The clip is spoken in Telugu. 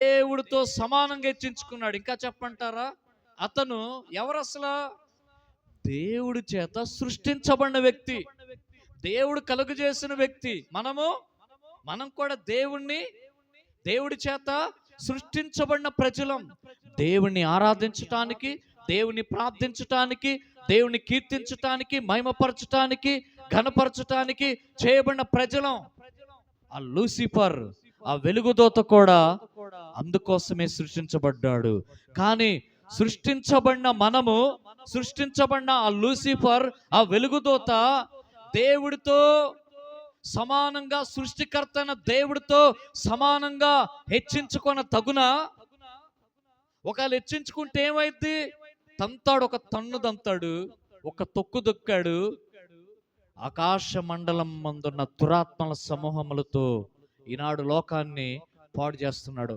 దేవుడితో సమానంగా హెచ్చించుకున్నాడు. ఇంకా చెప్పంటారా? అతను ఎవరు అసలు? దేవుడి చేత సృష్టించబడిన వ్యక్తి, దేవుడు కలుగజేసిన వ్యక్తి. మనం కూడా దేవుడి చేత సృష్టించబడిన ప్రజలం. దేవుణ్ణి ఆరాధించటానికి, దేవుని ప్రార్థించటానికి, దేవుని కీర్తించటానికి, మహిమపరచటానికి, ఘనపరచటానికి చేయబడిన ప్రజలం. ఆ లూసిఫర్, ఆ వెలుగుదూత కూడా అందుకోసమే సృష్టించబడ్డాడు. కానీ సృష్టించబడిన ఆ లూసిఫర్, ఆ వెలుగుదూత దేవుడితో సమానంగా, సృష్టికర్త అయిన దేవుడితో సమానంగా హెచ్చించుకొన తగునా? ఒకవేళ హెచ్చించుకుంటే ఏమైద్ది? ఒక తన్ను దంతాడు, ఒక తొక్కు దొక్కాడు, ఆకాశ మండలం మందున్న దురాత్మల సమూహములతో ఈనాడు లోకాన్ని పాడు చేస్తున్నాడు.